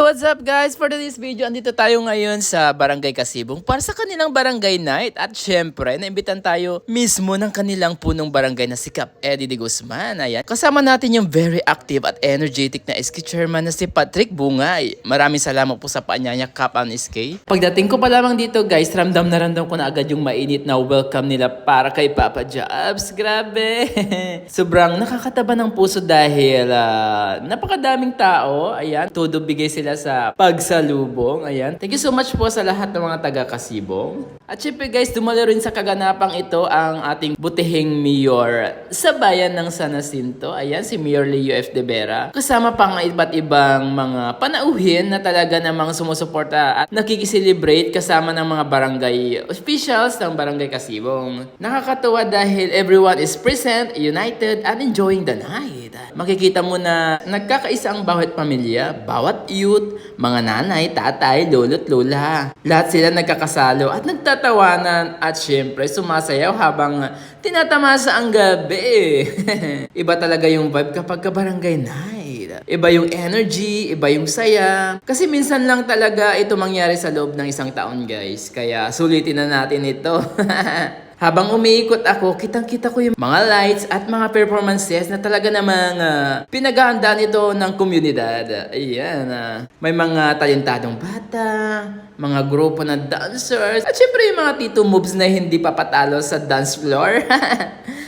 What's up guys? For today's video, andito tayo ngayon sa Barangay Kasibong para sa kanilang barangay night. At syempre, naimbitan tayo mismo ng kanilang punong barangay na si Kap Eddie de Guzman. Ayan. Kasama natin yung very active at energetic na SK chairman na si Patrick Bungay. Maraming salamat po sa paanyaya, Kap and SK. Pagdating ko pa lamang dito guys, ramdam ko na agad yung mainit na welcome nila para kay Papa Jobs. Grabe! Sobrang nakakataba ng puso dahil napakadaming tao. Ayan, todo bigay sila sa pagsalubong. Ayan. Thank you so much po sa lahat ng mga taga-Kasibong. At syempre guys, dumalo rin sa kaganapang ito ang ating butihing mayor sa bayan ng San Jacinto. Ayan, si Mayor Leo F. De Vera. Kasama pang iba't ibang mga panauhin na talaga namang sumusuporta at nakikiselebrate kasama ng mga barangay officials ng Barangay Kasibong. Nakakatuwa dahil everyone is present, united, and enjoying the night. Makikita mo na nagkakaisa ang bawat pamilya, bawat youth, mga nanay, tatay, lolo't lola. Lahat sila nagkakasalo at nagtatawanan at syempre sumasayaw habang tinatamasa ang gabi. Iba talaga yung vibe kapag ka-barangay night. Iba yung energy, iba yung saya. Kasi minsan lang talaga ito mangyari sa loob ng isang taon guys. Kaya sulitin na natin ito. Habang umiikot ako, kitang-kita ko yung mga lights at mga performances na talaga namang pinaghahandaan ito ng komunidad. Ayan, may mga talentadong bata, mga grupo na dancers, at syempre yung mga tito moves na hindi papatalo sa dance floor.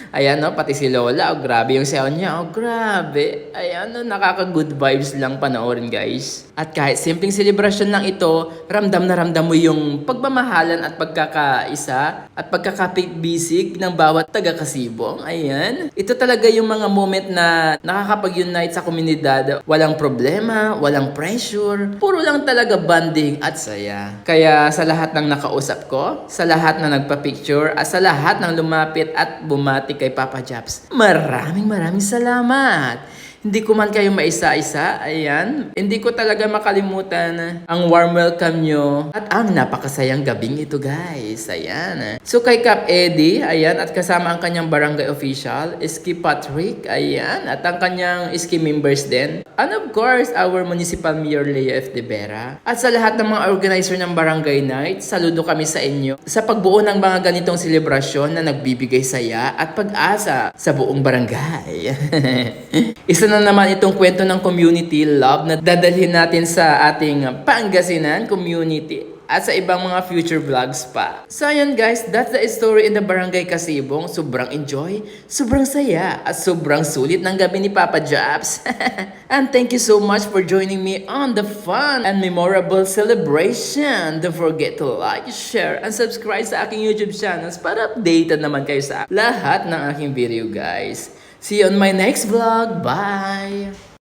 Ayan no, pati si Lola, oh, grabe yung sayaw niya, oh grabe. Ayan no, nakaka-good vibes lang panoorin guys. At kahit simpleng celebration lang ito, ramdam na ramdam mo yung pagmamahalan at pagkakaisa at pagkakapit-bisig ng bawat taga-Kasibong. Ayan, ito talaga yung mga moment na nakakapag-unite sa komunidad. Walang problema, walang pressure, puro lang talaga bonding at saya. Kaya sa lahat ng nakausap ko, sa lahat na nagpa-picture, at sa lahat ng lumapit at bumati kay Papa Jobs, maraming salamat. Hindi ko man kayo maisa-isa, ayan. Hindi ko talaga makalimutan ang warm welcome nyo at ang napakasayang gabing ito guys, ayan. So kay Kap Eddie, ayan, at kasama ang kanyang barangay official, SK Patrick, ayan, at ang kanyang SK members din. And of course, our Municipal Mayor Leo F. De Vera. At sa lahat ng mga organizer ng barangay night, saludo kami sa inyo sa pagbuo ng mga ganitong selebrasyon na nagbibigay saya at pag-asa sa buong barangay. Isa na naman itong kwento ng community love na dadalhin natin sa ating Pangasinan community at sa ibang mga future vlogs pa. So ayan guys, that's the story in the Barangay Kasibong. Sobrang enjoy, sobrang saya, at sobrang sulit ng gabi ni Papa Jobs. And thank you so much for joining me on the fun and memorable celebration. Don't forget to like, share, and subscribe sa aking YouTube channels para updated naman kayo sa lahat ng aking video guys. See you on my next vlog. Bye!